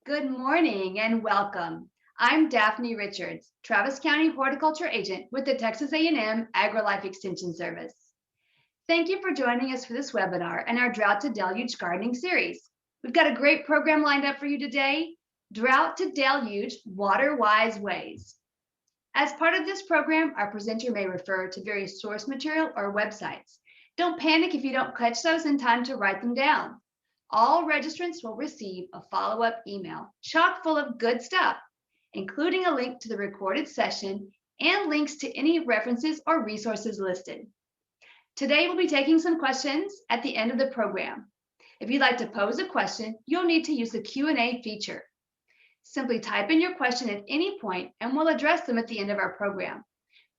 Good morning and welcome. I'm Daphne Richards, Travis County Horticulture Agent with the Texas A&M AgriLife Extension Service. Thank you for joining us for this webinar and our Drought to Deluge gardening series. We've got a great program lined up for you today, Drought to Deluge Water-Wise Ways. As part of this program, our presenter may refer to various source material or websites. Don't panic if you don't catch those in time to write them down. All registrants will receive a follow-up email chock full of good stuff, including a link to the recorded session and links to any references or resources listed. Today, we'll be taking some questions at the end of the program. If you'd like to pose a question, you'll need to use the Q&A feature. Simply type in your question at any point and we'll address them at the end of our program.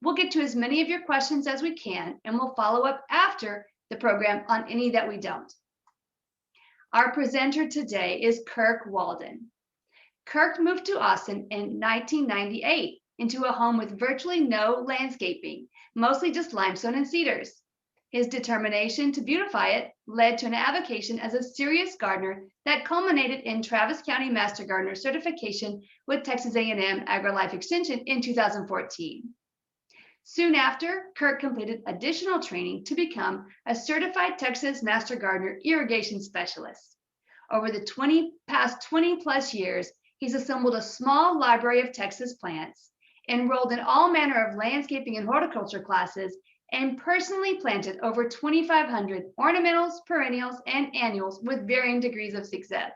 We'll get to as many of your questions as we can and we'll follow up after the program on any that we don't. Our presenter today is Kirk Walden. Kirk moved to Austin in 1998 into a home with virtually no landscaping, mostly just limestone and cedars. His determination to beautify it led to an avocation as a serious gardener that culminated in Travis County Master Gardener certification with Texas A&M AgriLife Extension in 2014. Soon after, Kirk completed additional training to become a certified Texas Master Gardener Irrigation Specialist. Over the past 20 plus years, he's assembled a small library of Texas plants, enrolled in all manner of landscaping and horticulture classes, and personally planted over 2,500 ornamentals, perennials, and annuals with varying degrees of success.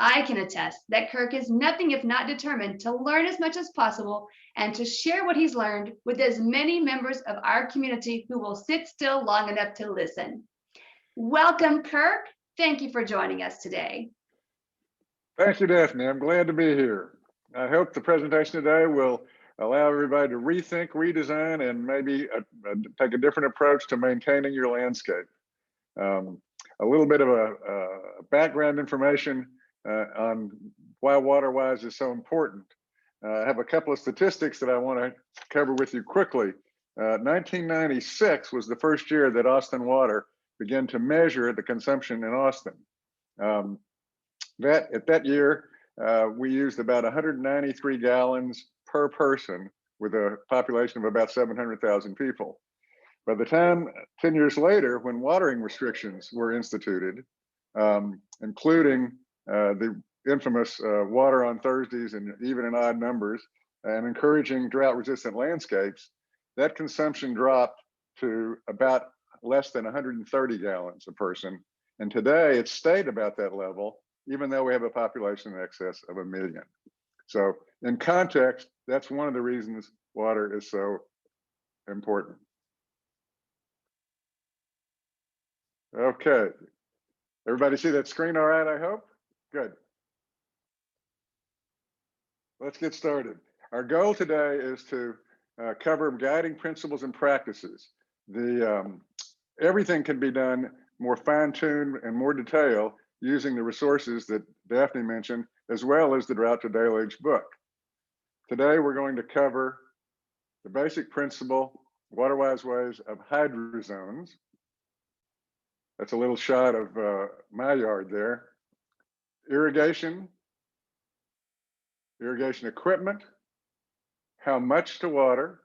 I can attest that Kirk is nothing if not determined to learn as much as possible and to share what he's learned with as many members of our community who will sit still long enough to listen. Welcome, Kirk. Thank you for joining us today. Thank you, Daphne. I'm glad to be here. I hope the presentation today will allow everybody to rethink, redesign, and maybe take a different approach to maintaining your landscape. A little bit of a background information on why water-wise is so important. I have a couple of statistics that I want to cover with you quickly. 1996 was the first year that Austin Water began to measure the consumption in Austin. At that year, we used about 193 gallons per person with a population of about 700,000 people. By the time, 10 years later, when watering restrictions were instituted, including the infamous water on Thursdays and even in odd numbers, and encouraging drought-resistant landscapes, that consumption dropped to about less than 130 gallons a person. And today it's stayed about that level, even though we have a population in excess of 1 million. So in context, that's one of the reasons water is so important. Okay, everybody see that screen all right, I hope? Good. Let's get started. Our goal today is to cover guiding principles and practices. Everything can be done more fine-tuned and more detailed using the resources that Daphne mentioned, as well as the Drought to Deluge book. Today, we're going to cover the basic principle, water-wise ways of hydrozones. That's a little shot of my yard there. Irrigation equipment, how much to water,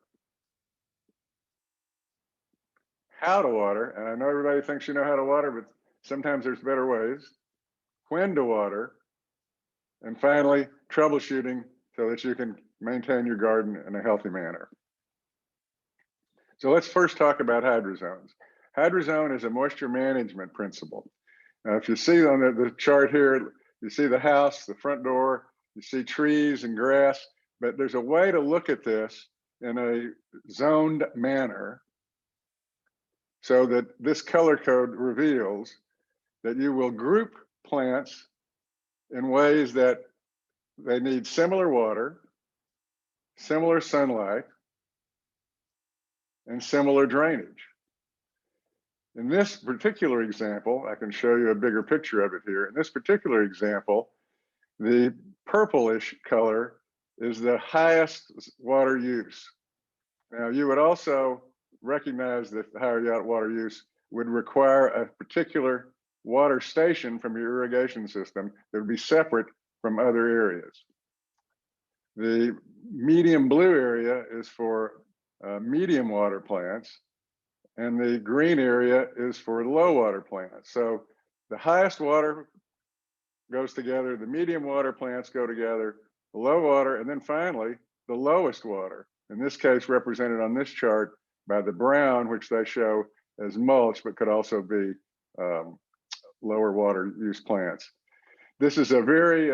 how to water, and I know everybody thinks you know how to water, but sometimes there's better ways, when to water, and finally, troubleshooting so that you can maintain your garden in a healthy manner. So let's first talk about hydrozones. Hydrozone is a moisture management principle. Now, if you see on the chart here, you see the house, the front door, you see trees and grass, but there's a way to look at this in a zoned manner so that this color code reveals that you will group plants in ways that they need similar water, similar sunlight, and similar drainage. In this particular example, I can show you a bigger picture of it here. In this particular example, the purplish color is the highest water use. Now, you would also recognize that the higher water use would require a particular water station from your irrigation system that would be separate from other areas. The medium blue area is for medium water plants, and the green area is for low water plants. So the highest water goes together, the medium water plants go together, the low water, and then finally the lowest water. In this case, represented on this chart by the brown, which they show as mulch, but could also be lower water use plants. This is a very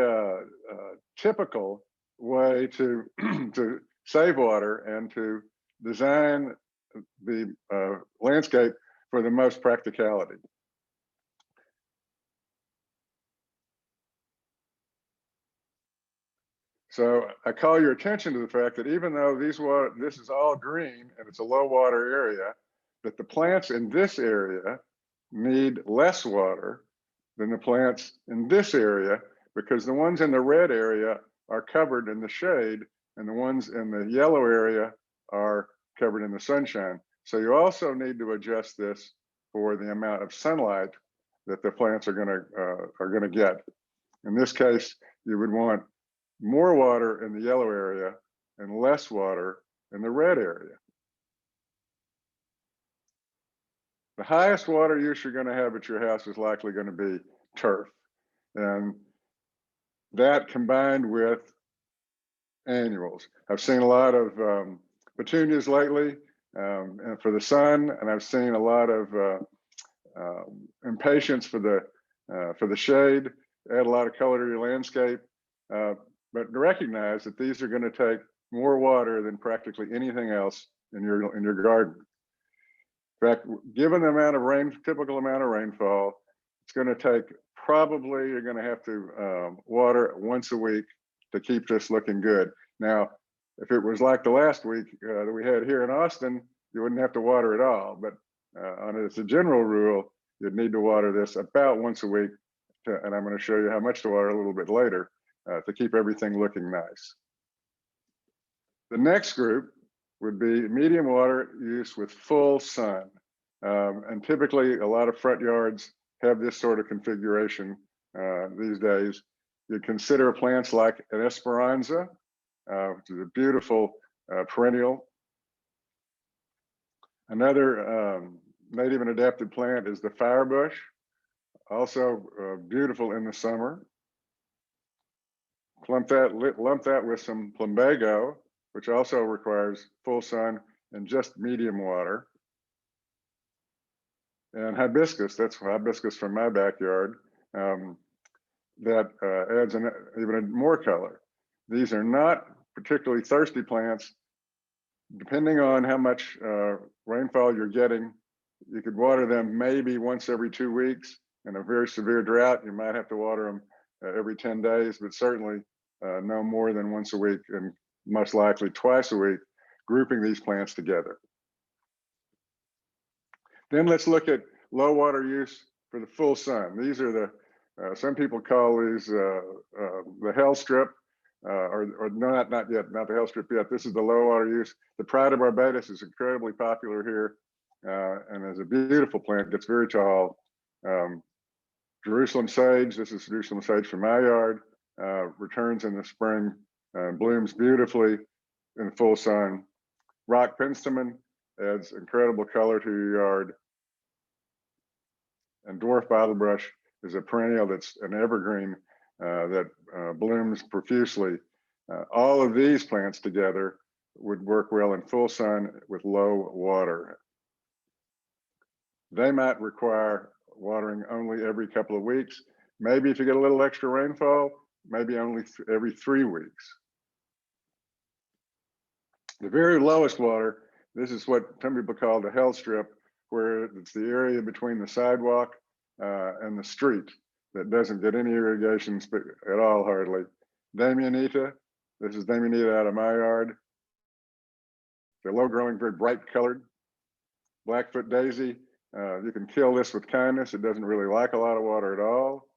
typical way to to save water and to design the landscape for the most practicality. So I call your attention to the fact that even though this is all green and it's a low water area, that the plants in this area need less water than the plants in this area, because the ones in the red area are covered in the shade and the ones in the yellow area are covered in the sunshine. So you also need to adjust this for the amount of sunlight that the plants are gonna get. In this case, you would want more water in the yellow area and less water in the red area. The highest water use you're going to have at your house is likely going to be turf. And that combined with annuals. I've seen a lot of petunias lately and for the sun, and I've seen a lot of impatience for the shade. Add a lot of color to your landscape, but recognize that these are going to take more water than practically anything else in your garden. In fact, given the typical amount of rainfall, it's going to take probably, you're going to have to water once a week to keep this looking good. Now, if it was like the last week that we had here in Austin, you wouldn't have to water at all. But as a general rule, you'd need to water this about once a week. And I'm going to show you how much to water a little bit later to keep everything looking nice. The next group would be medium water use with full sun. And typically a lot of front yards have this sort of configuration these days. You consider plants like an Esperanza, which is a beautiful perennial. Another native and adapted plant is the firebush, also beautiful in the summer. Lump that with some plumbago, which also requires full sun and just medium water. And hibiscus, that's hibiscus from my backyard, that adds even more color. These are not particularly thirsty plants. Depending on how much rainfall you're getting, you could water them maybe once every 2 weeks. In a very severe drought, you might have to water them every 10 days, but certainly no more than once a week, and most likely twice a week, grouping these plants together. Then let's look at low water use for the full sun. These are the, some people call these the hell strip, or not the hell strip yet. This is the low water use. The Pride of Barbados is incredibly popular here and is a beautiful plant, gets very tall. Jerusalem sage, this is Jerusalem sage from my yard, returns in the spring, blooms beautifully in full sun. Rock penstemon adds incredible color to your yard. And dwarf bottlebrush is a perennial that's an evergreen that blooms profusely. All of these plants together would work well in full sun with low water. They might require watering only every couple of weeks. Maybe if you get a little extra rainfall, maybe only every 3 weeks. The very lowest water, this is what some people call the hell strip, where it's the area between the sidewalk and the street that doesn't get any irrigation at all, hardly. Damianita, this is Damianita out of my yard. They're low growing, very bright colored. Blackfoot daisy, you can kill this with kindness. It doesn't really like a lot of water at all.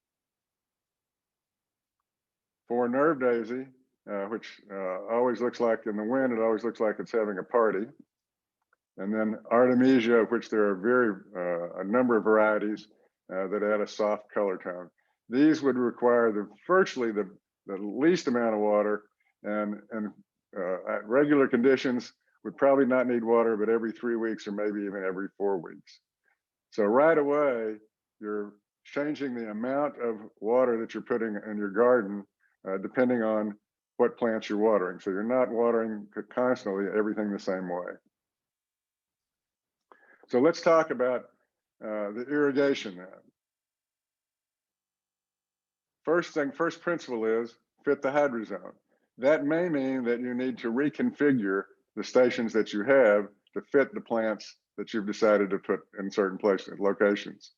Four nerve daisy, which always looks like in the wind, it always looks like it's having a party. And then Artemisia, of which there are a number of varieties that add a soft color tone. These would require virtually the the least amount of water, and at regular conditions would probably not need water, but every 3 weeks or maybe even every 4 weeks. So right away, you're changing the amount of water that you're putting in your garden, depending on what plants you're watering. So you're not watering constantly everything the same way. So let's talk about the irrigation now. First principle is fit the hydrozone. That may mean that you need to reconfigure the stations that you have to fit the plants that you've decided to put in certain places, locations.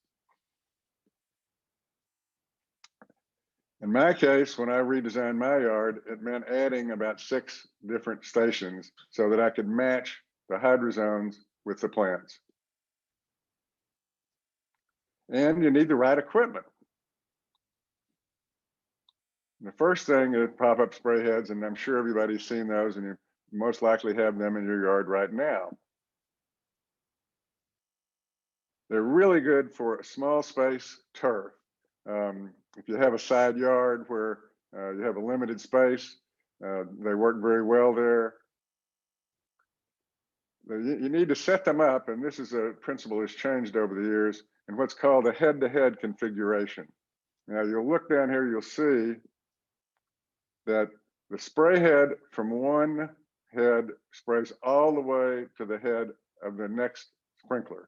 In my case, when I redesigned my yard, it meant adding about 6 different stations so that I could match the hydrozones with the plants. And you need the right equipment. The first thing is pop-up spray heads, and I'm sure everybody's seen those, and you most likely have them in your yard right now. They're really good for a small space turf. If you have a side yard where you have a limited space, they work very well there. You need to set them up, and this is a principle that's changed over the years, in what's called a head-to-head configuration. Now you'll look down here, you'll see that the spray head from one head sprays all the way to the head of the next sprinkler.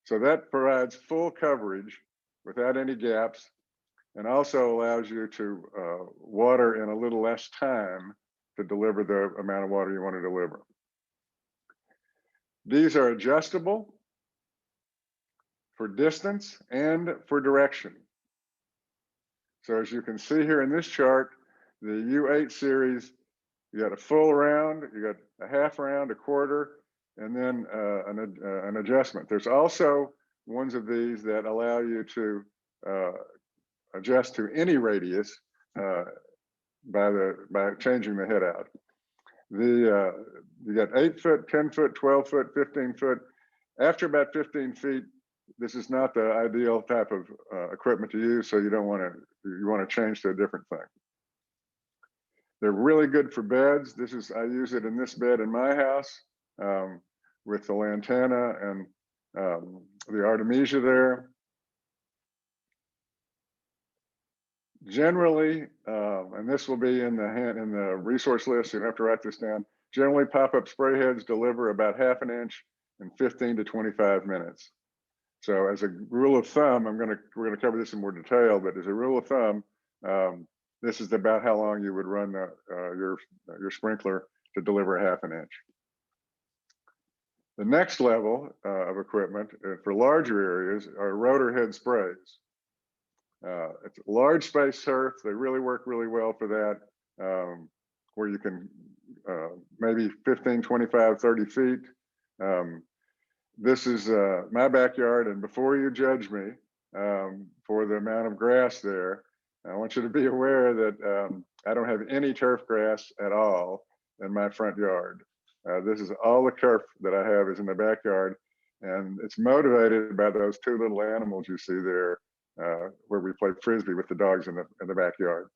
So that provides full coverage without any gaps, and also allows you to water in a little less time to deliver the amount of water you want to deliver. These are adjustable for distance and for direction. So as you can see here in this chart, the U8 series, you got a full round, you got a half round, a quarter, and then an adjustment. There's also ones of these that allow you to adjust to any radius by changing the head out. You got 8 foot, 10 foot, 12 foot, 15 foot. After about 15 feet, this is not the ideal type of equipment to use, so you want to change to a different thing. They're really good for beds. I use it in this bed in my house with the lantana and the artemisia there. Generally, and this will be in the resource list, you don't have to write this down. Generally, pop-up spray heads deliver about ½ an inch in 15 to 25 minutes. So as a rule of thumb, we're gonna cover this in more detail, but as a rule of thumb, this is about how long you would run your sprinkler to deliver ½ an inch. The next level of equipment for larger areas are rotor head sprays. It's a large space turf. They really work really well for that, where you can maybe 15, 25, 30 feet. This is my backyard, and before you judge me for the amount of grass there, I want you to be aware that I don't have any turf grass at all in my front yard. This is all the turf that I have is in the backyard, and it's motivated by those 2 little animals you see there, where we play frisbee with the dogs in the backyard.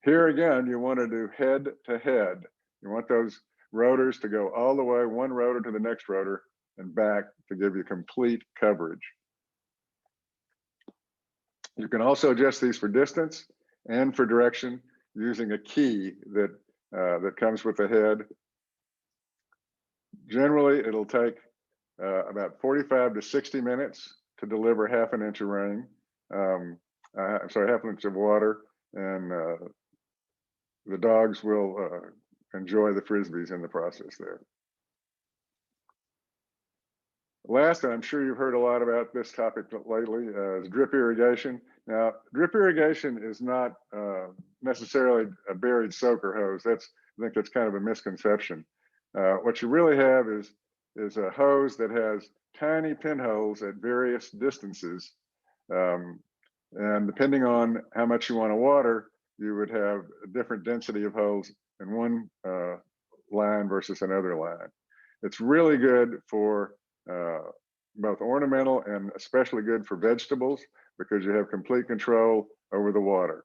Here again, you want to do head to head. You want those rotors to go all the way, one rotor to the next rotor and back to give you complete coverage. You can also adjust these for distance and for direction using a key that comes with the head. Generally, it'll take about 45 to 60 minutes to deliver ½ an inch of rain. I'm sorry, ½ an inch of water, and the dogs will enjoy the frisbees in the process there. Last, and I'm sure you've heard a lot about this topic lately, is drip irrigation. Now, drip irrigation is not necessarily a buried soaker hose. I think that's kind of a misconception. What you really have is a hose that has tiny pinholes at various distances. And depending on how much you want to water, you would have a different density of holes in one line versus another line. It's really good for both ornamental and especially good for vegetables because you have complete control over the water.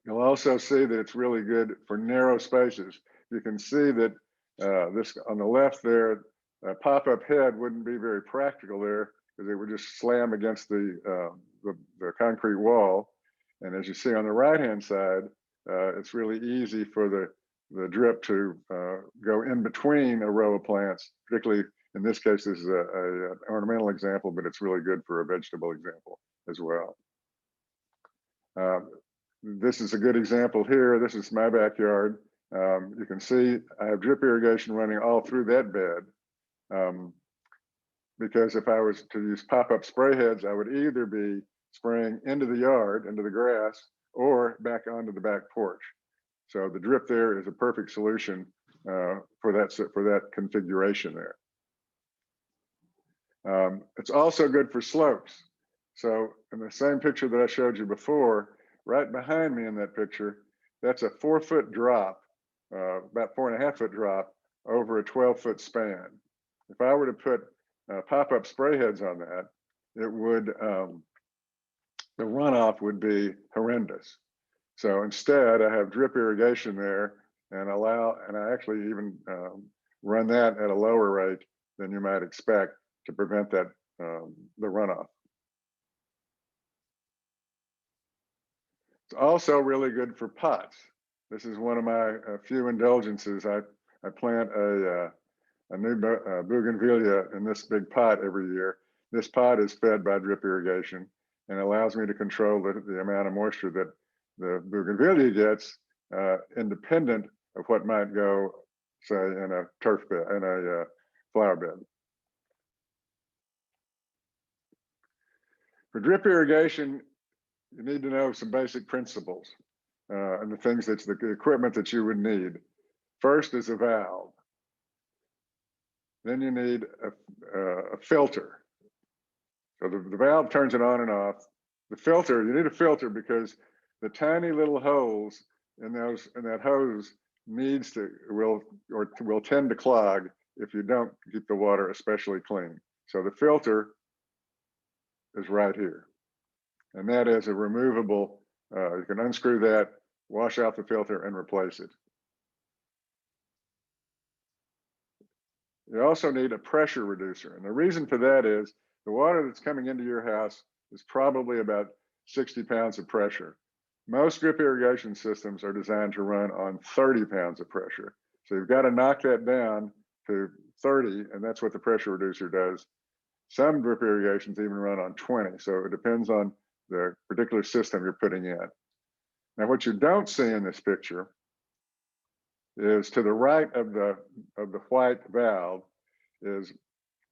You'll also see that it's really good for narrow spaces. You can see that this on the left there, a pop-up head wouldn't be very practical there because it would just slam against the concrete wall. And as you see on the right-hand side, it's really easy for the drip to go in between a row of plants. Particularly in this case, this is an ornamental example, but it's really good for a vegetable example as well. This is a good example here. This is my backyard. You can see I have drip irrigation running all through that bed. Because if I was to use pop-up spray heads, I would either be spraying into the yard, into the grass, or back onto the back porch. So the drip there is a perfect solution for that configuration there. It's also good for slopes. So in the same picture that I showed you before, right behind me in that picture, that's a 4-foot drop, about 4.5-foot drop over a 12-foot span. If I were to put pop-up spray heads on that, it would, the runoff would be horrendous. So instead, I have drip irrigation there and I actually even run that at a lower rate than you might expect to prevent that, the runoff. It's also really good for pots. This is one of my few indulgences. I plant a new bougainvillea in this big pot every year. This pot is fed by drip irrigation and allows me to control the amount of moisture that the bougainvillea gets, independent of what might go, say, in a turf bed, in a flower bed. For drip irrigation, you need to know some basic principles and the things that's the equipment that you would need. First is a valve. Then you need a filter. So the valve turns it on and off. The filter, you need a filter because the tiny little holes in that hose will tend to clog if you don't keep the water especially clean. So the filter is right here. And that is a removable, you can unscrew that, wash out the filter and replace it. You also need a pressure reducer. And the reason for that is the water that's coming into your house is probably about 60 pounds of pressure. Most drip irrigation systems are designed to run on 30 pounds of pressure. So you've got to knock that down to 30, and that's what the pressure reducer does. Some drip irrigations even run on 20. So it depends on the particular system you're putting in. Now, what you don't see in this picture is to the right of the white valve is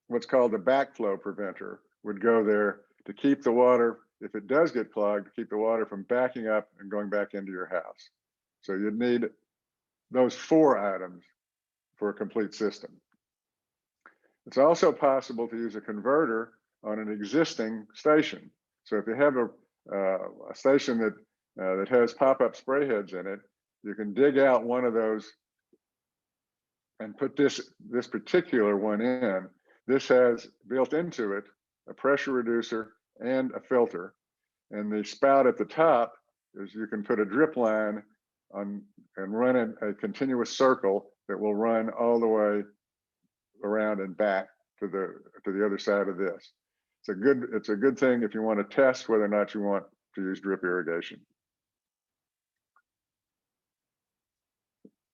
what's called the backflow preventer, would go there to keep the water, if it does get clogged, to keep the water from backing up and going back into your house. So you'd need those 4 items for a complete system. It's also possible to use a converter on an existing station. So if you have a station that has pop-up spray heads in it, you can dig out one of those and put this particular one in. This has built into it a pressure reducer and a filter. And the spout at the top is you can put a drip line on and run in a continuous circle that will run all the way around and back to the other side of this. It's a good thing if you want to test whether or not you want to use drip irrigation.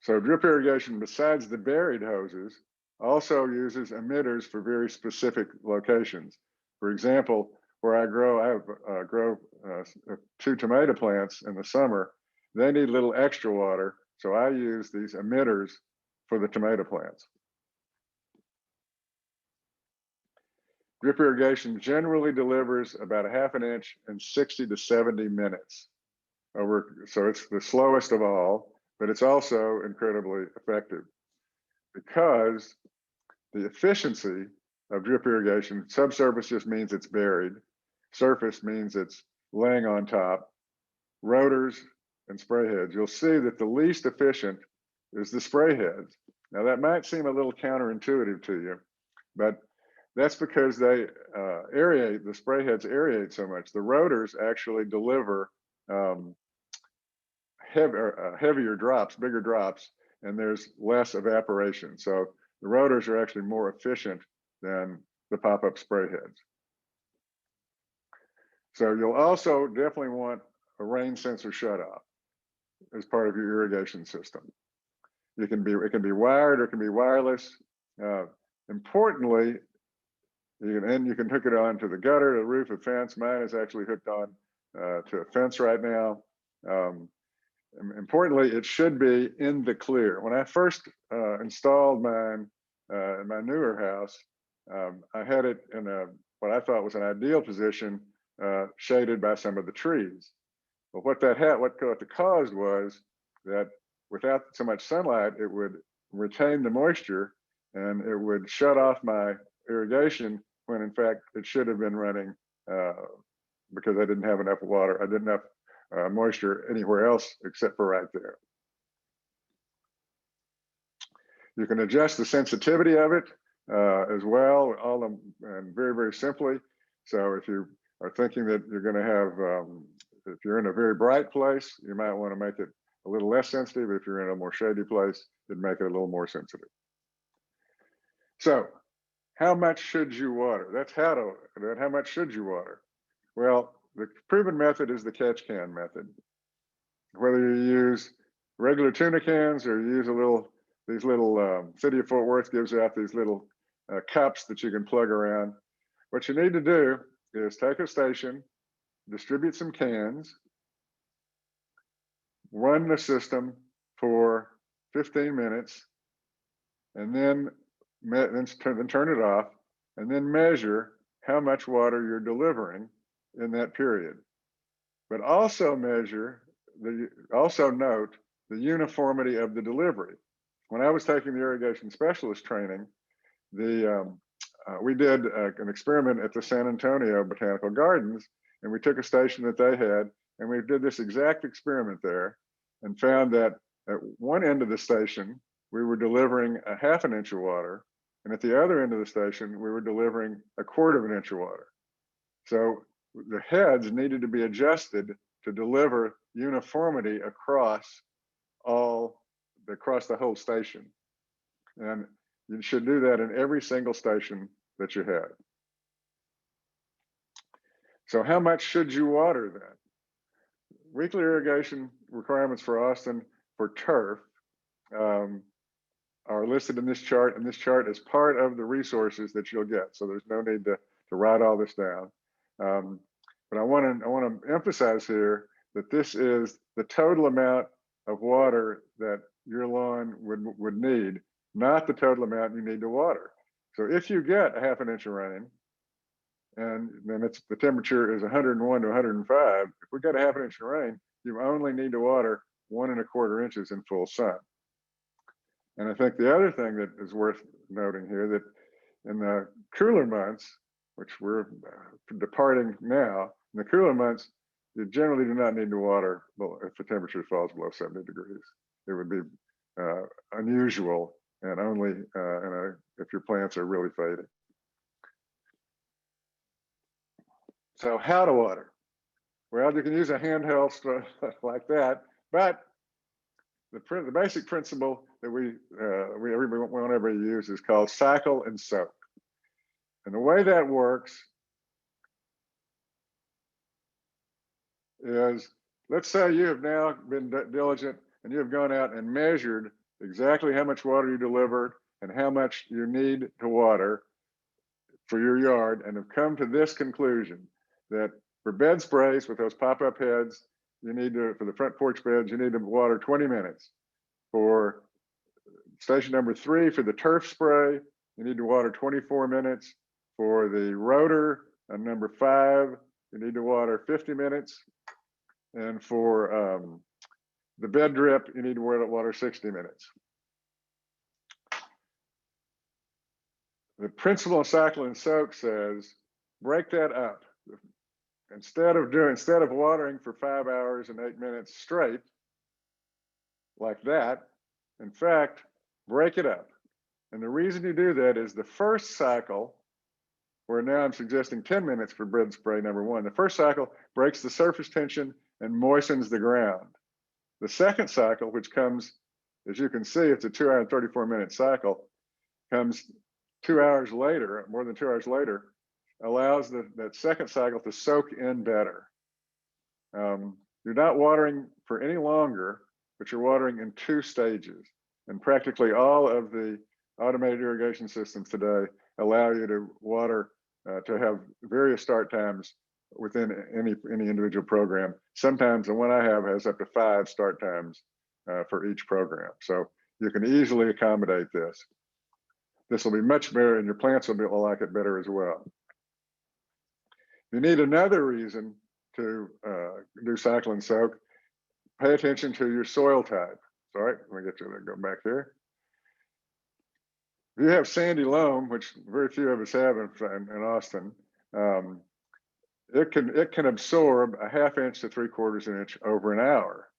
So drip irrigation, besides the buried hoses, also uses emitters for very specific locations. For example, where I grow 2 tomato plants in the summer, they need a little extra water. So I use these emitters for the tomato plants. Drip irrigation generally delivers about 1/2 inch in 60 to 70 minutes. So it's the slowest of all, but it's also incredibly effective because the efficiency of drip irrigation, subsurface just means it's buried, surface means it's laying on top, rotors and spray heads. You'll see that the least efficient is the spray heads. Now that might seem a little counterintuitive to you, but that's because they aerate, the spray heads aerate so much. The rotors actually deliver heavier drops, bigger drops, and there's less evaporation. So the rotors are actually more efficient than the pop-up spray heads. So you'll also definitely want a rain sensor shutoff as part of your irrigation system. It can be wired or it can be wireless. Importantly, you can hook it on to the gutter, the roof, a fence. Mine is actually hooked on to a fence right now. Importantly, it should be in the clear. When I first installed mine in my newer house, I had it in what I thought was an ideal position, shaded by some of the trees. But what the cause was that without so much sunlight, it would retain the moisture and it would shut off my irrigation when in fact it should have been running because I didn't have enough water. I didn't have moisture anywhere else except for right there. You can adjust the sensitivity of it as well, and very, very simply. So if you are thinking that you're going to have, if you're in a very bright place, you might want to make it a little less sensitive. If you're in a more shady place, you'd make it a little more sensitive. So how much should you water? That's how much should you water? Well, the proven method is the catch can method. Whether you use regular tuna cans or you use these little City of Fort Worth gives out these little cups that you can plug around. What you need to do is take a station, distribute some cans, run the for 15 minutes, and then turn it off, and then measure how much water you're delivering in that period. But also note the uniformity of the delivery. When I was taking the irrigation specialist training, we did an experiment at the San Antonio Botanical Gardens, and we took a station that they had, and we did this exact experiment there and found that at one end of the station, we were delivering a ½ an inch of water, and at the other end of the station, we were delivering a ¼ inch of water. So the heads needed to be adjusted to deliver uniformity across the whole station. And you should do that in every single station that you have. So how much should you water then? Weekly irrigation requirements for Austin for turf are listed in this chart, and this chart is part of the resources that you'll get. So there's no need to write all this down. But I want to emphasize here that this is the total amount of water that your lawn would need, not the total amount you need to water. So if you get a ½ an inch of rain, and then the temperature is 101 to 105, if we get a ½ an inch of rain, you only need to water 1¼ inches in full sun. And I think the other thing that is worth noting here, that in the cooler months, which we're departing now, in the cooler months, you generally do not need to water if the temperature falls below 70 degrees. It would be unusual, and only if your plants are really fading. So how to water? Well, you can use a handheld stuff like that, but the basic principle that we want everybody to use is called cycle and soak. And the way that works is, let's say you have now been diligent and you have gone out and measured exactly how much water you delivered and how much you need to water for your yard, and have come to this conclusion that for bed sprays with those pop-up heads, for the front porch beds, you need to water 20 minutes. For station number 3, for the turf spray, you need to water 24 minutes. For the rotor, number 5, you need to water 50 minutes. And for the bed drip, you need to water 60 minutes. The principle of cycle and soak says, break that up. Instead of watering for 5 hours and 8 minutes straight, like that, in fact, break it up. And the reason you do that is the first cycle, where now I'm suggesting 10 minutes for bed spray number 1. The first cycle breaks the surface tension and moistens the ground. The second cycle, which comes, as you can see, it's a 2 hour and 34-minute cycle, comes 2 hours later, more than 2 hours later, allows that second cycle to soak in better. You're not watering for any longer, but you're watering in 2 stages. And practically all of the automated irrigation systems today allow you to water to have various start times within any individual program. Sometimes the one I have has up to 5 start times for each program. So you can easily accommodate this. This will be much better, and your plants will like it better as well. You need another reason to do cycle and soak. Pay attention to your soil type. Sorry, let me get you to go back here. If you have sandy loam, which very few of us have in Austin, it can absorb a 1/2 inch to 3/4 inch over an hour.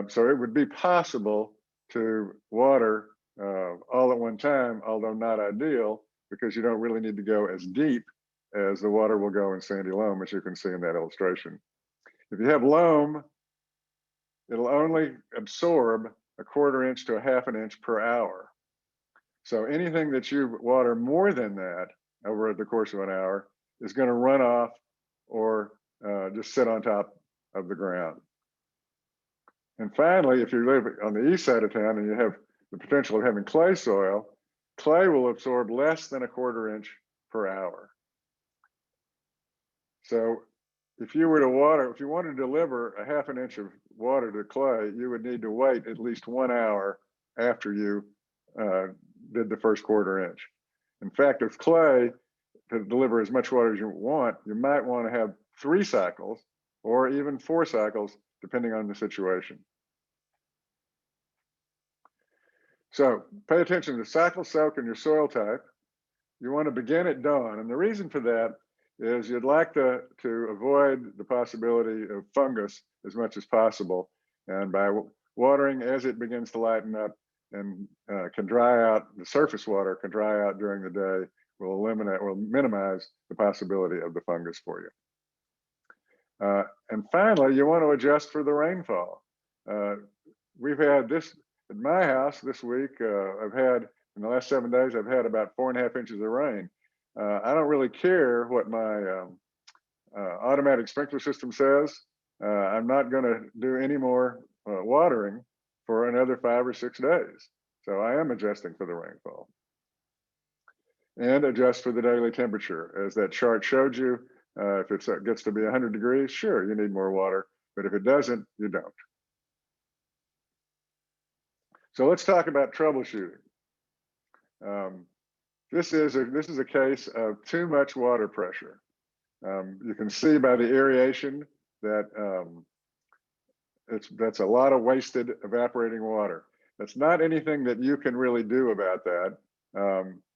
So it would be possible to water all at one time, although not ideal, because you don't really need to go as deep as the water will go in sandy loam, as you can see in that illustration. If you have loam, it'll only absorb a 1/4 inch to a 1/2 inch per hour. So anything that you water more than that over the course of an hour is going to run off or just sit on top of the ground. And finally, if you live on the east side of town and you have the potential of having clay soil, clay will absorb less than a 1/4 inch per hour. So if you were to water, if you wanted to deliver a 1/2 inch of water to clay, you would need to wait at least 1 hour after you did the first 1/4 inch. In fact, with clay, to deliver as much water as you want, you might want to have 3 cycles or even 4 cycles, depending on the situation. So pay attention to cycle, soak, and your soil type. You want to begin at dawn. And the reason for that is you'd like to avoid the possibility of fungus as much as possible. And by watering as it begins to lighten up and can dry out, the surface water can dry out during the day, will minimize the possibility of the fungus for you. And finally, you want to adjust for the rainfall. We've had this at my house this week. I've had, in the last 7 days, I've had about 4.5 inches of rain. I don't really care what my automatic sprinkler system says. I'm not going to do any more watering for another 5 or 6 days. So I am adjusting for the rainfall. And adjust for the daily temperature. As that chart showed you, if it gets to be 100 degrees, sure, you need more water. But if it doesn't, you don't. So let's talk about troubleshooting. This is a case of too much water pressure. You can see by the aeration that that's a lot of wasted evaporating water. That's not anything that you can really do about that.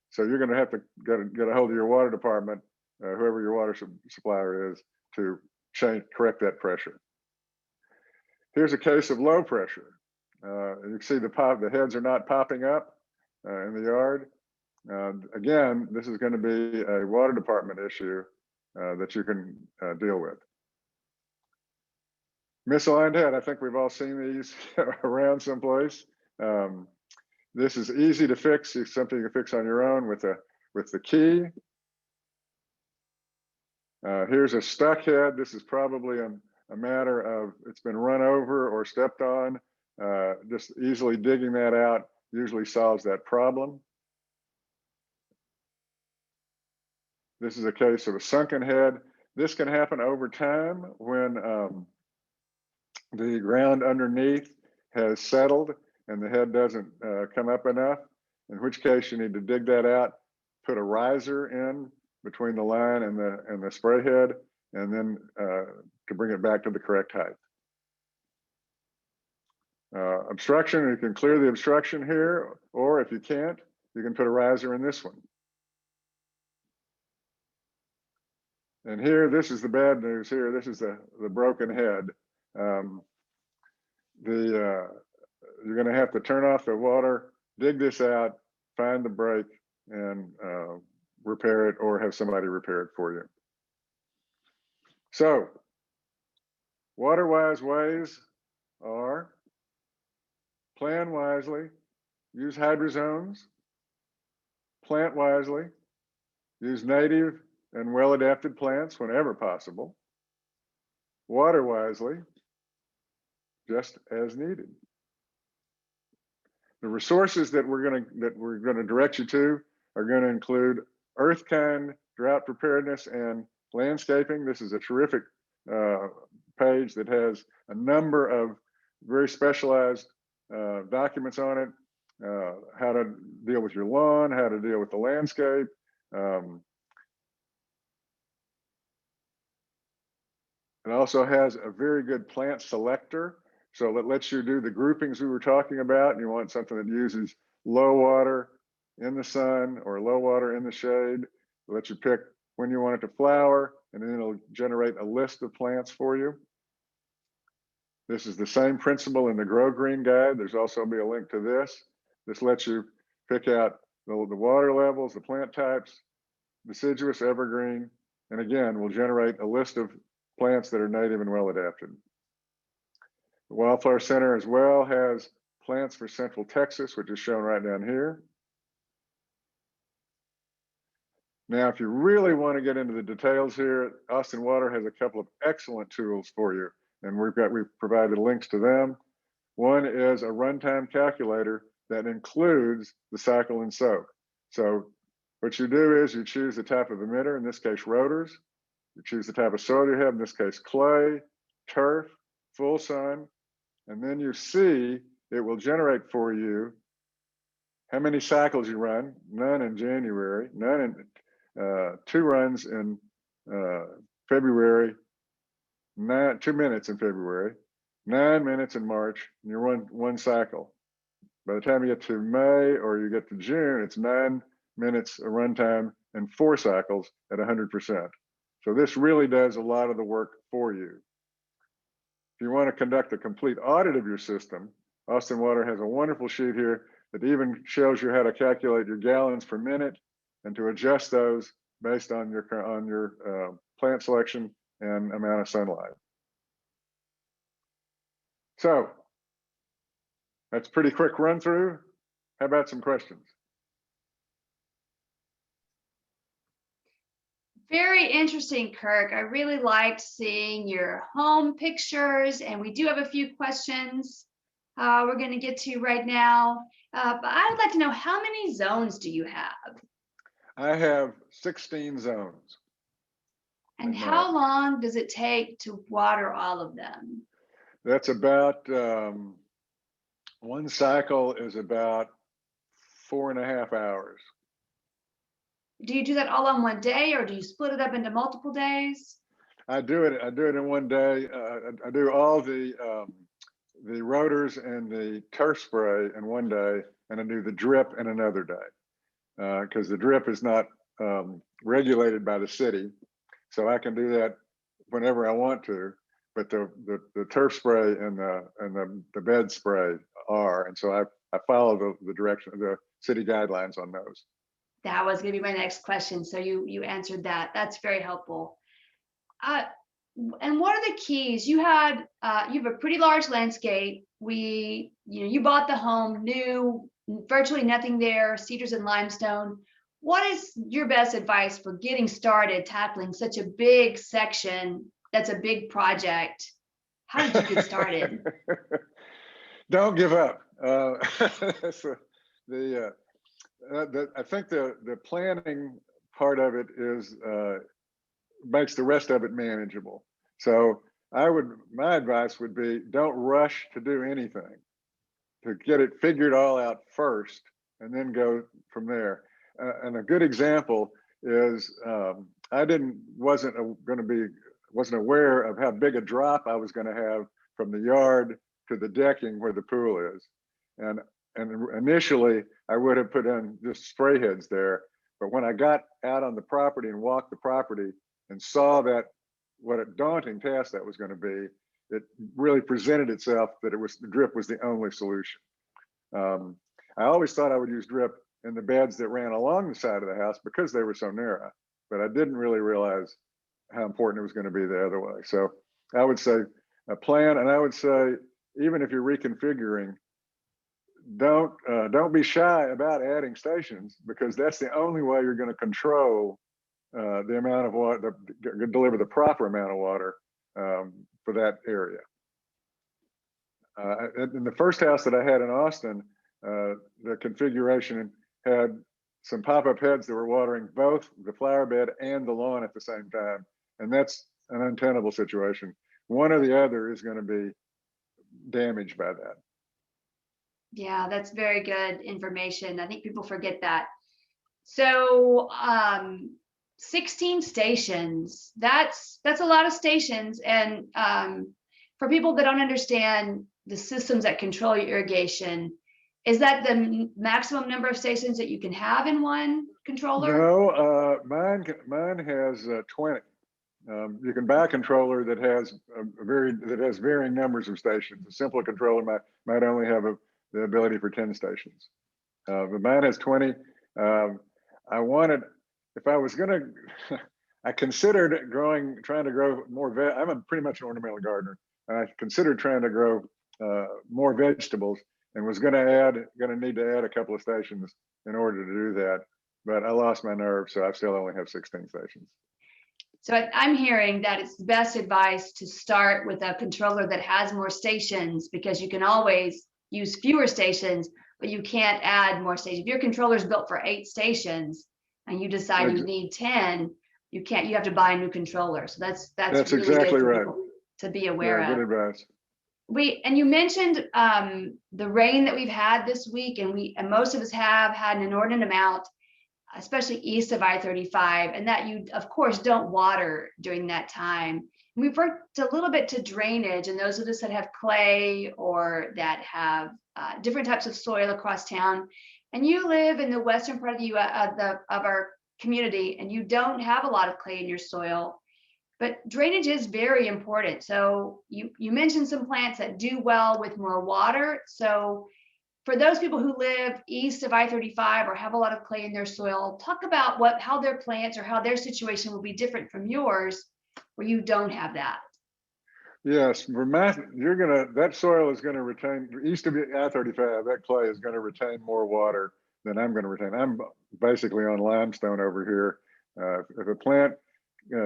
So you're going to have to get a hold of your water department, whoever your water supplier is, to correct that pressure. Here's a case of low pressure. You can see the heads are not popping up in the yard. Again, this is going to be a water department issue that you can deal with. Misaligned head, I think we've all seen these around someplace. This is easy to fix. It's something you can fix on your own with the key. Here's a stuck head. This is probably a matter of it's been run over or stepped on. Just easily digging that out usually solves that problem. This is a case of a sunken head. This can happen over time when the ground underneath has settled and the head doesn't come up enough, in which case you need to dig that out, put a riser in between the line and the spray head, and then to bring it back to the correct height. Obstruction, you can clear the obstruction here, or if you can't, you can put a riser in this one. And here, this is the bad news here. This is the broken head. You're going to have to turn off the water, dig this out, find the break, and repair it, or have somebody repair it for you. So, water-wise ways are plan wisely, use hydrozones, plant wisely, use native and well-adapted plants whenever possible, water wisely, just as needed. The resources that we're going to direct you to are going to include earth kind, drought preparedness, and landscaping. This is a terrific page that has a number of very specialized documents on it. How to deal with your lawn, how to deal with the landscape. It also has a very good plant selector. So it lets you do the groupings we were talking about. And you want something that uses low water in the sun or low water in the shade. It lets you pick when you want it to flower, and then it'll generate a list of plants for you. This is the same principle in the Grow Green Guide. There's also be a link to this. This lets you pick out the water levels, the plant types, deciduous, evergreen, and again, will generate a list of plants that are native and well adapted. The Wildflower Center as well has plants for Central Texas, which is shown right down here. Now, if you really want to get into the details here, Austin Water has a couple of excellent tools for you, and we've provided links to them. One is a runtime calculator that includes the cycle and soak. So what you do is you choose the type of emitter, in this case, rotors. You choose the type of soil you have, in this case, clay, turf, full sun, and then you see it will generate for you how many cycles you run, none in January, none in 2 runs in February, 2 minutes in February, 9 minutes in March, and you run 1 cycle. By the time you get to May or you get to June, it's 9 minutes of runtime and 4 cycles at 100%. So this really does a lot of the work for you. If you want to conduct a complete audit of your system, Austin Water has a wonderful sheet here that even shows you how to calculate your gallons per minute and to adjust those based on your plant selection and amount of sunlight. So that's a pretty quick run through. How about some questions? Very interesting, Kirk. I really liked seeing your home pictures, and we do have a few questions we're going to get to right now. But I'd like to know, how many zones do you have? I have 16 zones. And how long does it take to water all of them? That's about, 1 cycle is about 4.5 hours. Do you do that all on one day, or do you split it up into multiple days? I do it in one day. I do all the rotors and the turf spray in one day, and I do the drip in another day, because the drip is not regulated by the city, so I can do that whenever I want to. But the turf spray and the bed spray are, and so I follow the direction of the city guidelines on those. That was going to be my next question, so you answered that. That's very helpful. And what are the keys? You have a pretty large landscape. You bought the home new, virtually nothing there, cedars and limestone. What is your best advice for getting started tackling such a big section that's a big project? How did you get started? Don't give up. I think the planning part of it is makes the rest of it manageable. So my advice would be, don't rush to do anything. To get it figured all out first, and then go from there. And a good example is I wasn't aware of how big a drop I was going to have from the yard to the decking where the pool is. And initially I would have put in just spray heads there, but when I got out on the property and walked the property and saw that what a daunting task that was going to be, it really presented itself that the drip was the only solution. I always thought I would use drip in the beds that ran along the side of the house because they were so narrow, but I didn't really realize how important it was going to be the other way. So I would say a plan, and I would say even if you're reconfiguring, don't be shy about adding stations, because that's the only way you're going to control the amount of water, deliver the proper amount of water for that area. In the first house that I had in Austin, the configuration had some pop-up heads that were watering both the flower bed and the lawn at the same time. And that's an untenable situation. One or the other is going to be damaged by that. Yeah, that's very good information. I think people forget that. So 16 stations, that's a lot of stations. And for people that don't understand the systems that control your irrigation, is that the maximum number of stations that you can have in one controller? No, mine has 20. You can buy a controller that has varying numbers of stations. A simpler controller might only have the ability for 10 stations, but mine has 20. I wanted, if I was gonna, I considered trying to grow more. I'm pretty much an ornamental gardener, and I considered trying to grow more vegetables, and was going to need to add a couple of stations in order to do that. But I lost my nerve, so I still only have 16 stations. So I'm hearing that it's the best advice to start with a controller that has more stations, because you can always use fewer stations, but you can't add more stations. If your controller is built for 8 stations and you decide you need 10, you can't. You have to buy a new controller. So that's really exactly good for right. people to be aware of. Good advice. And you mentioned the rain that we've had this week, and most of us have had an inordinate amount, especially east of I-35, and that you, of course, don't water during that time. And we've worked a little bit to drainage, and those of us that have clay or that have different types of soil across town, and you live in the western part of of our community, and you don't have a lot of clay in your soil, but drainage is very important. So you mentioned some plants that do well with more water. So for those people who live east of I-35 or have a lot of clay in their soil, talk about how their plants or how their situation will be different from yours, where you don't have that. Yes, that soil is going to retain, east of I-35, that clay is going to retain more water than I'm going to retain. I'm basically on limestone over here. If a plant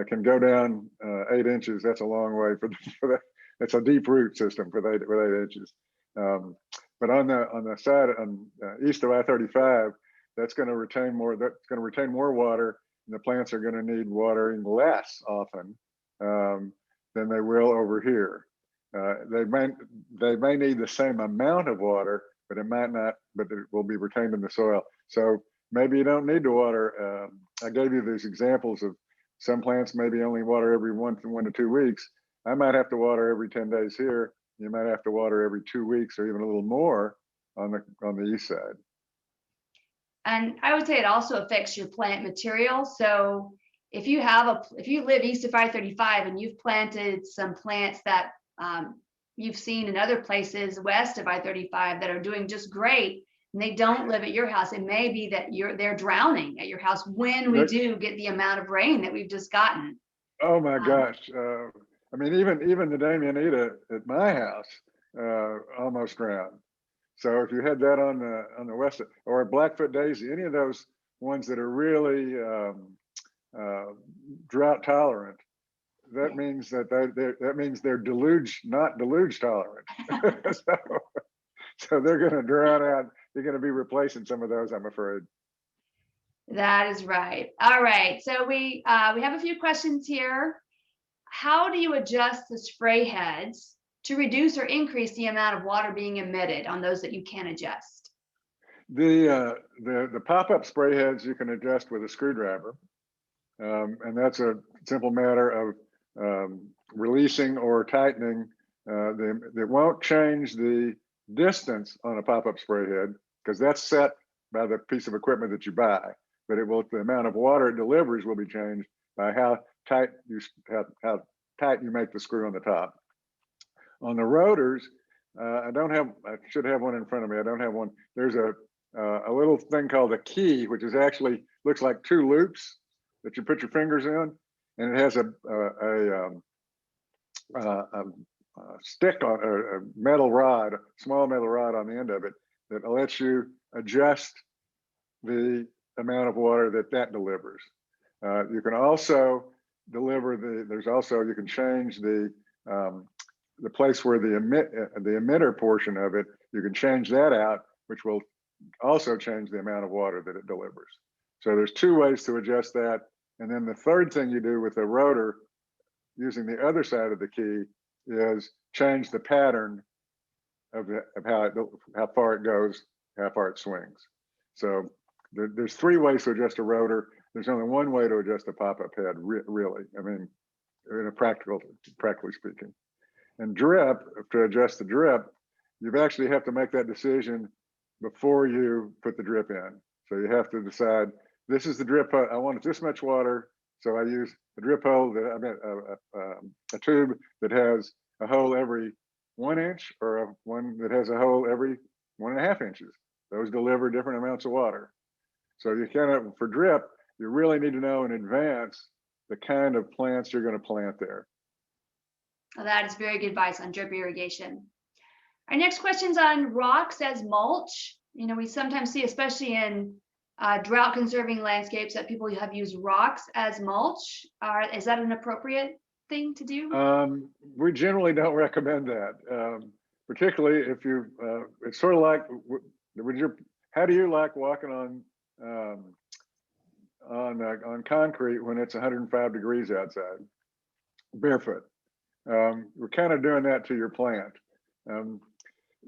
can go down 8 inches, that's a long way for that. It's a deep root system with 8 inches. But on the side east of I-35, that's going to retain more. That's going to retain more water, and the plants are going to need watering less often than they will over here. They may need the same amount of water, but it might not. But it will be retained in the soil. So maybe you don't need to water. I gave you these examples of some plants maybe only water every 1 to 2 weeks. I might have to water every 10 days here. You might have to water every 2 weeks or even a little more on the east side. And I would say it also affects your plant material. So if you live east of I-35 and you've planted some plants that you've seen in other places west of I-35 that are doing just great, and they don't live at your house, it may be that they're drowning at your house when we do get the amount of rain that we've just gotten. Oh my gosh. I mean, even the Damianita at my house almost drowned. So if you had that on the west, or a Blackfoot daisy, any of those ones that are really drought tolerant, that means that means they're not deluge tolerant. so they're going to drown out. You're going to be replacing some of those, I'm afraid. That is right. All right. So we have a few questions here. How do you adjust the spray heads to reduce or increase the amount of water being emitted on those that you can adjust? The pop-up spray heads you can adjust with a screwdriver, and that's a simple matter of releasing or tightening. They won't change the distance on a pop-up spray head because that's set by the piece of equipment that you buy. But the amount of water it delivers will be changed by how tight you make the screw on the top. On the rotors, I should have one in front of me. I don't have one. There's a little thing called a key, which is actually looks like 2 loops that you put your fingers in, and it has stick on a metal rod, small metal rod on the end of it that lets you adjust the amount of water that delivers. You can also deliver you can change the place where the emitter portion of it, you can change that out, which will also change the amount of water that it delivers. So there's two ways to adjust that. And then the third thing you do with the rotor using the other side of the key is change the pattern of how far it goes, how far it swings. So there's three ways to adjust a rotor. There's only one way to adjust a pop-up head, really. I mean, practically speaking. And drip, to adjust the drip, you actually have to make that decision before you put the drip in. So you have to decide, this is the drip, I want this much water. So I use a drip hole, a tube that has a hole every 1 inch, or one that has a hole every 1.5 inches. Those deliver different amounts of water. So you cannot, for drip, you really need to know in advance the kind of plants you're going to plant there. Well, that is very good advice on drip irrigation. Our next question's on rocks as mulch. You know, we sometimes see, especially in drought conserving landscapes, that people have used rocks as mulch. Is that an appropriate thing to do? We generally don't recommend that, particularly if you, it's sort of like, how do you like walking on concrete when it's 105 degrees outside, barefoot? We're kind of doing that to your plant.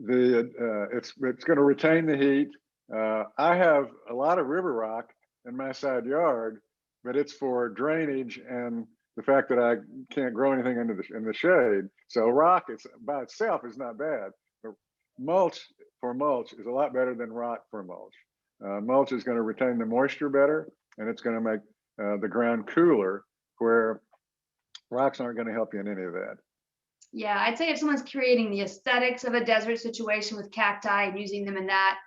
It's going to retain the heat. I have a lot of river rock in my side yard, but it's for drainage and the fact that I can't grow anything in the shade. So rock by itself is not bad, but mulch is a lot better than rock for mulch. Mulch is going to retain the moisture better, and it's going to make the ground cooler, where rocks aren't going to help you in any of that. Yeah, I'd say if someone's creating the aesthetics of a desert situation with cacti and using them in that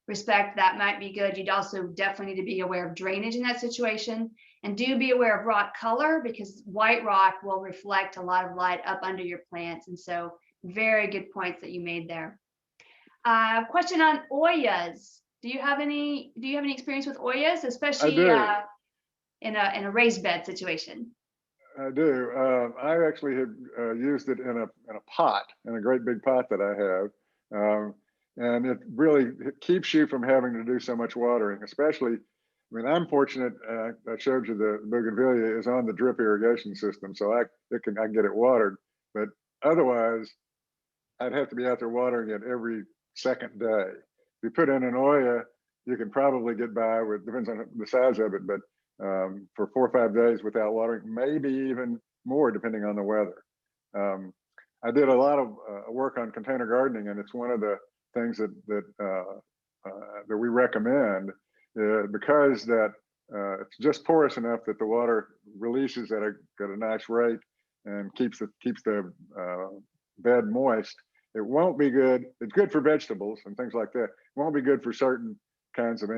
respect, that might be good. You'd also definitely need to be aware of drainage in that situation, and do be aware of rock color, because white rock will reflect a lot of light up under your plants. And so very good points that you made there. Question on Oyas. Do you have any experience with Oyas, especially in a raised bed situation? I do. I actually had used it in a pot, in a great big pot that I have, and it keeps you from having to do so much watering. Especially, I mean, I'm fortunate. I showed you the bougainvillea is on the drip irrigation system, so I can get it watered. But otherwise, I'd have to be out there watering it every second day. If you put in an Oya, you can probably get by with, depends on the size of it, but for 4 or 5 days without watering, maybe even more depending on the weather. I did a lot of work on container gardening, and it's one of the things that we recommend, because it's just porous enough that the water releases at a nice rate and keeps the bed moist. It won't be good. It's good for vegetables and things like that. It won't be good for certain kinds of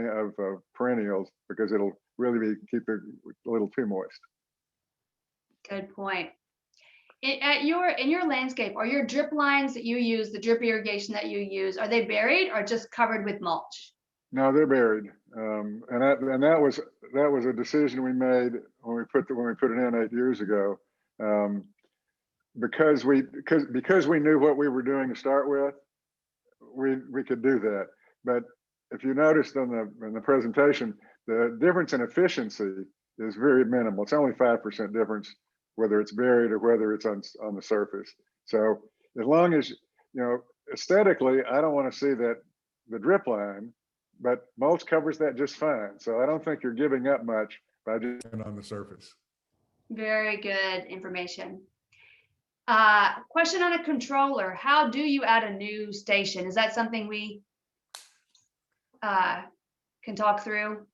perennials, because it'll really keep it a little too moist. Good point. In your landscape, are your drip lines that you use, the drip irrigation that you use, are they buried or just covered with mulch? No, they're buried, and that was a decision we made when we put it in 8 years ago, because we knew what we were doing to start with. We could do that, but if you noticed in the presentation, the difference in efficiency is very minimal. It's only 5% difference whether it's buried or whether it's on the surface. So as long as, aesthetically, I don't want to see that the drip line, but mulch covers that just fine. So I don't think you're giving up much by just on the surface. Very good information. Question on a controller. How do you add a new station? Is that something we can talk through?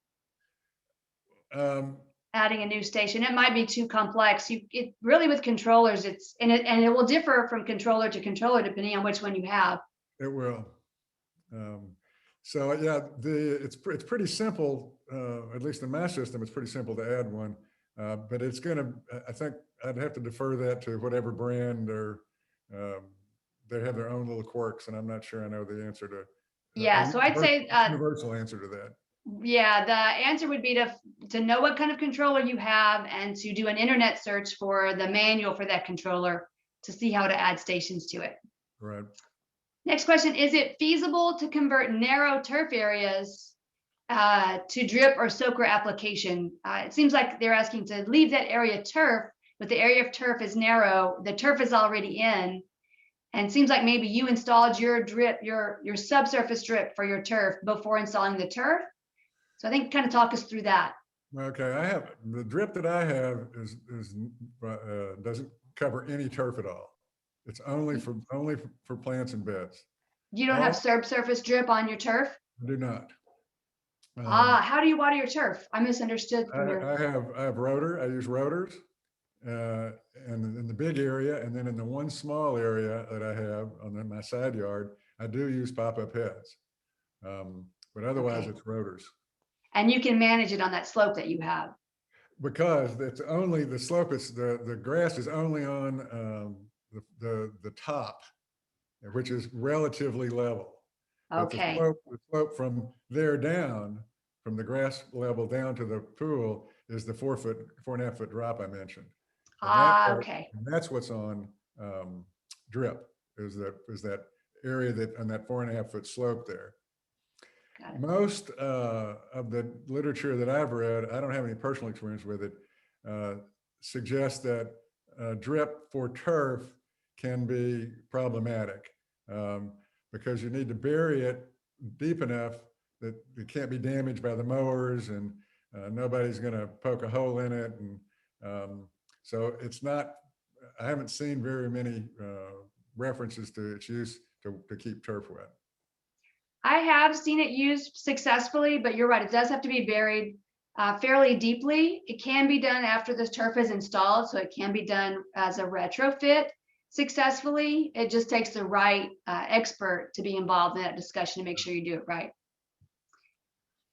Adding a new station, it might be too complex. It really, with controllers, it will differ from controller to controller depending on which one you have. It will. So yeah, it's pretty simple. At least in my system, it's pretty simple to add one. But it's going to, I think I'd have to defer that to whatever brand or they have their own little quirks, and I'm not sure I know the answer to Yeah, so I'd say, universal answer to that. yeah, the answer would be to know what kind of controller you have and to do an internet search for the manual for that controller to see how to add stations to it. Right. Next question, is it feasible to convert narrow turf areas to drip or soaker application? It seems like they're asking to leave that area turf, but the area of turf is narrow. The turf is already in, and it seems like maybe you installed your drip, your subsurface drip for your turf before installing the turf. So I think kind of talk us through that. Okay, I have the drip that I have is doesn't cover any turf at all. It's only for plants and beds. You don't have subsurface drip on your turf? I do not. How do you water your turf? I misunderstood from your. I have I use rotors, and in the big area, and then in the one small area that I have on my side yard, I do use pop-up heads, but otherwise it's rotors. And you can manage it on that slope that you have. Because it's only the slope. It's the grass is only on the top, which is relatively level. Okay. But the slope from there down, from the grass level down to the pool, is the 4.5 foot drop I mentioned. Okay. And that's what's on drip, is that area that on that 4.5 foot slope there. Got it. Most of the literature that I've read, I don't have any personal experience with it, suggests that drip for turf can be problematic because you need to bury it deep enough that it can't be damaged by the mowers, and nobody's going to poke a hole in it. And so it's not, I haven't seen very many references to its use to keep turf wet. I have seen it used successfully, but you're right. It does have to be buried fairly deeply. It can be done after the turf is installed, so it can be done as a retrofit successfully. It just takes the right expert to be involved in that discussion to make sure you do it right.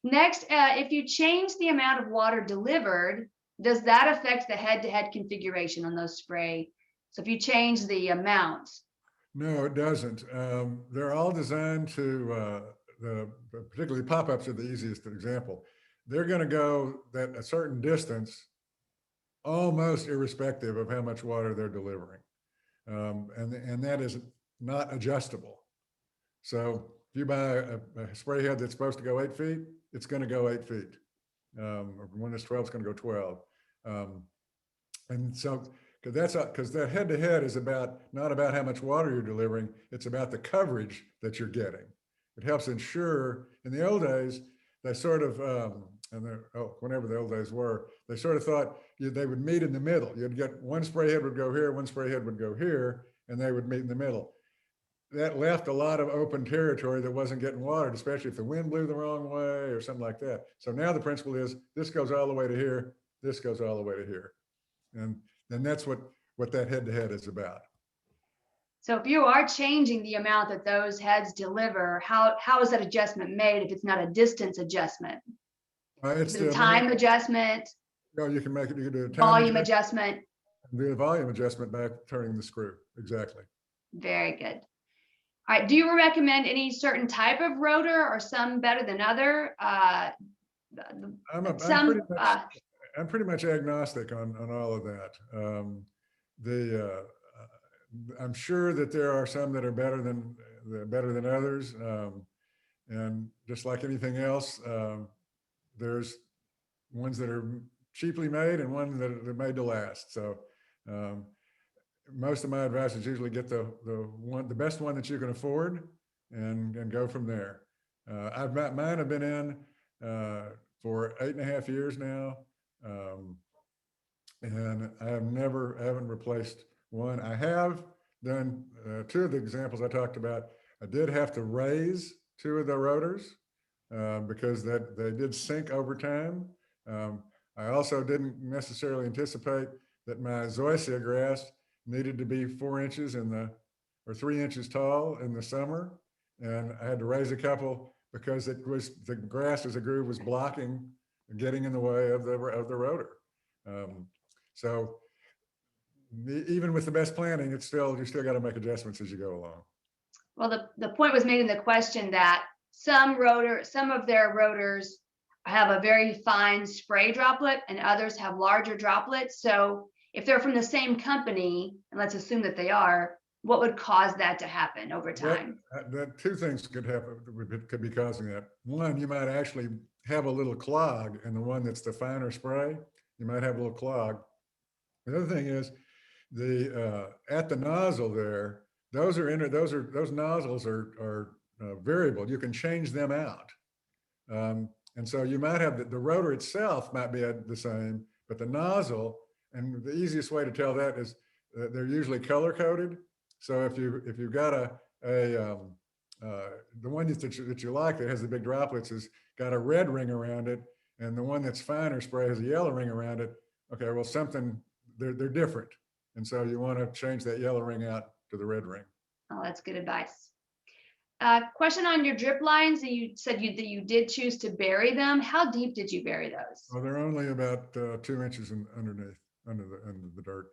Next, if you change the amount of water delivered, does that affect the head-to-head configuration on those spray? So if you change the amount. No, it doesn't. They're all designed to, particularly pop-ups are the easiest example. They're going to go that a certain distance, almost irrespective of how much water they're delivering. And that is not adjustable. So if you buy a spray head that's supposed to go 8 feet, it's going to go 8 feet. One that's 12 is going to go 12. And so, because that head-to-head is not about how much water you're delivering, it's about the coverage that you're getting. It helps ensure, in the old days, they sort of, whenever the old days were, they sort of thought they would meet in the middle. You'd get one spray head would go here, one spray head would go here, and they would meet in the middle. That left a lot of open territory that wasn't getting watered, especially if the wind blew the wrong way or something like that. So now the principle is this goes all the way to here, this goes all the way to here. And that's what that head-to-head is about. So if you are changing the amount that those heads deliver, how is that adjustment made if it's not a distance adjustment? It's a time adjustment. No, you can make it, you can do a time volume adjustment. Do a volume adjustment by turning the screw. Exactly. Very good. All right. Do you recommend any certain type of rotor, or some better than other? I'm pretty much agnostic on all of that. I'm sure that there are some that are better than others, and just like anything else, there's ones that are cheaply made and ones that are made to last. So most of my advice is usually get the best one that you can afford, and go from there. Mine have been in for 8.5 years now. And I haven't replaced one. I have done 2 of the examples I talked about. I did have to raise 2 of the rotors because they did sink over time. I also didn't necessarily anticipate that my zoysia grass needed to be 4 inches or 3 inches tall in the summer. And I had to raise a couple because the grass as a groove was blocking and getting in the way of the rotor. So even with the best planning, you still got to make adjustments as you go along. Well, the point was made in the question that some of their rotors have a very fine spray droplet and others have larger droplets. So if they're from the same company, and let's assume that they are, what would cause that to happen over time? That two things could happen, could be causing that. One, you might actually have a little clog, and the one that's the finer spray, you might have a little clog. The other thing is at the nozzle there, those nozzles are variable. You can change them out. And so you might have the rotor itself might be the same, but the nozzle, and the easiest way to tell that is they're usually color coded. So if you've got the one that you like that has the big droplets has got a red ring around it, and the one that's finer spray has a yellow ring around it. Okay, well they're different, and so you want to change that yellow ring out to the red ring. Oh, that's good advice. Question on your drip lines. You said that you did choose to bury them. How deep did you bury those? Well, they're only about 2 inches under the dirt.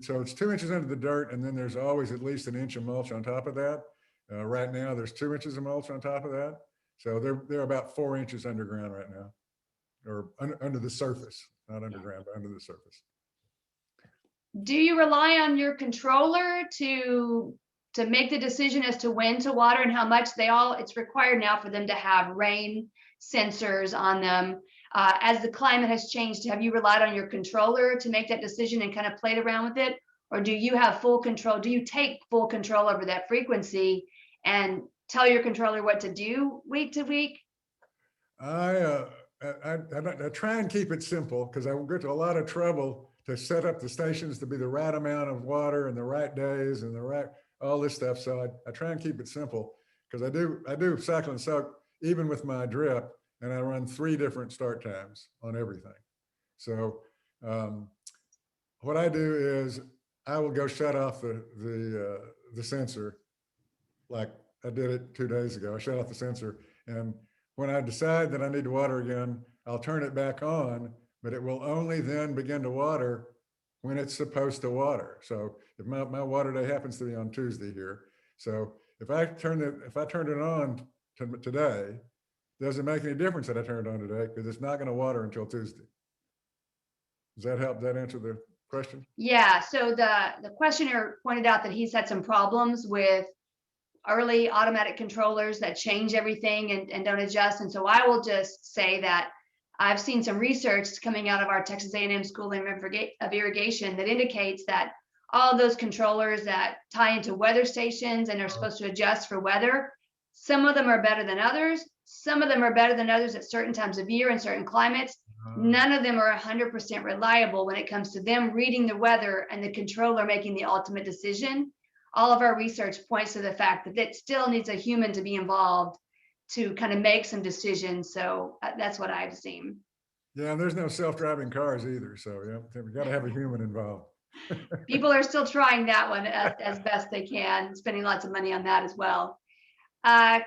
So it's 2 inches under the dirt, and then there's always at least an inch of mulch on top of that. Right now, there's 2 inches of mulch on top of that. So they're about 4 inches underground right now, or under the surface, not underground, but under the surface. Do you rely on your controller to make the decision as to when to water and how much? It's required now for them to have rain sensors on them. As the climate has changed, have you relied on your controller to make that decision and kind of played around with it? Or do you have full control? Do you take full control over that frequency and tell your controller what to do week to week? I try and keep it simple, because I will get to a lot of trouble to set up the stations to be the right amount of water and the right days and all this stuff. So I try and keep it simple, because I do cycle and soak even with my drip, and I run 3 different start times on everything. So what I do is I will go shut off the sensor, like I did it 2 days ago. I shut off the sensor, and when I decide that I need to water again, I'll turn it back on, but it will only then begin to water when it's supposed to water. So if my water day happens to be on Tuesday here, so if I turned it on today, doesn't make any difference that I turned it on today, because it's not going to water until Tuesday. Does that help? Does that answer the question? Yeah. So the questioner pointed out that he's had some problems with early automatic controllers that change everything and don't adjust. And so I will just say that I've seen some research coming out of our Texas A&M School of Irrigation that indicates that all of those controllers that tie into weather stations and are supposed to adjust for weather, some of them are better than others. Some of them are better than others at certain times of year and certain climates. None of them are 100% reliable when it comes to them reading the weather and the controller making the ultimate decision. All of our research points to the fact that it still needs a human to be involved to kind of make some decisions. So that's what I've seen. Yeah, and there's no self-driving cars either. So yeah, we got to have a human involved. People are still trying that one as best they can, spending lots of money on that as well.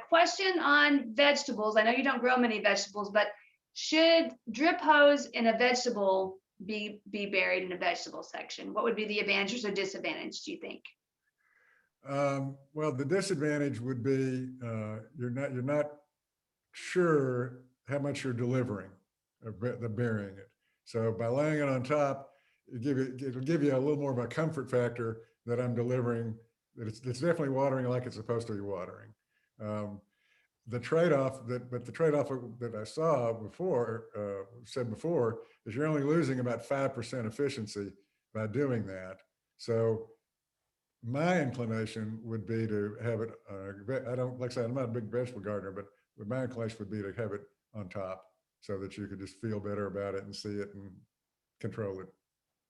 Question on vegetables. I know you don't grow many vegetables, but should drip hose in a vegetable be buried in a vegetable section? What would be the advantage or disadvantage, do you think? Well, the disadvantage would be you're not sure how much you're delivering, the burying it. So by laying it on top, it'll give you a little more of a comfort factor that I'm delivering, that it's definitely watering like it's supposed to be watering. The trade-off that I saw before, said before, is you're only losing about 5% efficiency by doing that. So my inclination would be to have it, like I said, I'm not a big vegetable gardener, but my inclination would be to have it on top so that you could just feel better about it and see it and control it.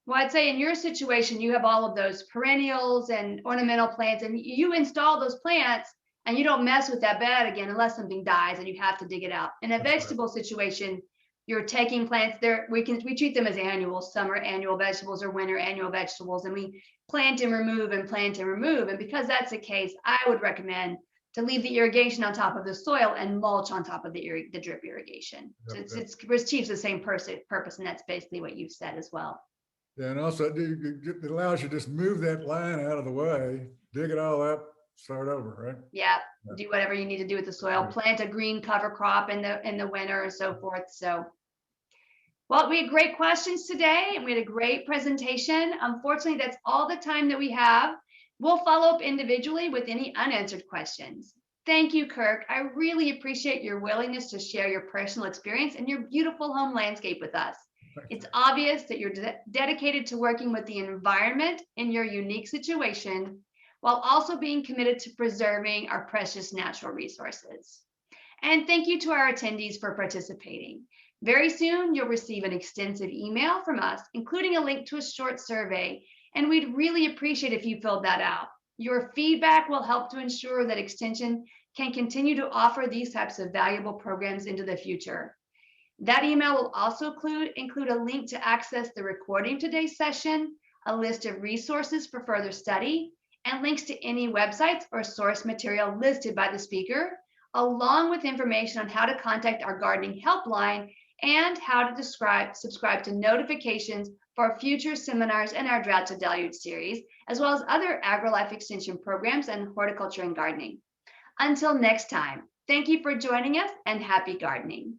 Well, I'd say in your situation, you have all of those perennials and ornamental plants, and you install those plants and you don't mess with that bed again unless something dies and you have to dig it out. In a vegetable situation, you're taking plants there. We treat them as annuals. Some are annual vegetables or winter annual vegetables, and we plant and remove and plant and remove. And because that's the case, I would recommend to leave the irrigation on top of the soil and mulch on top of the drip irrigation. Yep, so it achieves the same purpose, and that's basically what you've said as well. Yeah, and also it allows you to just move that line out of the way, dig it all up, start over, right? Yeah, Yeah. do whatever you need to do with the soil, Yeah. plant a green cover crop in the winter and so forth. So, well, we had great questions today and we had a great presentation. Unfortunately, that's all the time that we have. We'll follow up individually with any unanswered questions. Thank you, Kirk. I really appreciate your willingness to share your personal experience and your beautiful home landscape with us. It's obvious that you're dedicated to working with the environment in your unique situation, while also being committed to preserving our precious natural resources. And thank you to our attendees for participating. Very soon, you'll receive an extensive email from us, including a link to a short survey, and we'd really appreciate if you filled that out. Your feedback will help to ensure that Extension can continue to offer these types of valuable programs into the future. That email will also include a link to access the recording of today's session, a list of resources for further study, and links to any websites or source material listed by the speaker, along with information on how to contact our gardening helpline and how to subscribe to notifications for future seminars in our Drought to Deluge series, as well as other AgriLife Extension programs and horticulture and gardening. Until next time, thank you for joining us and happy gardening.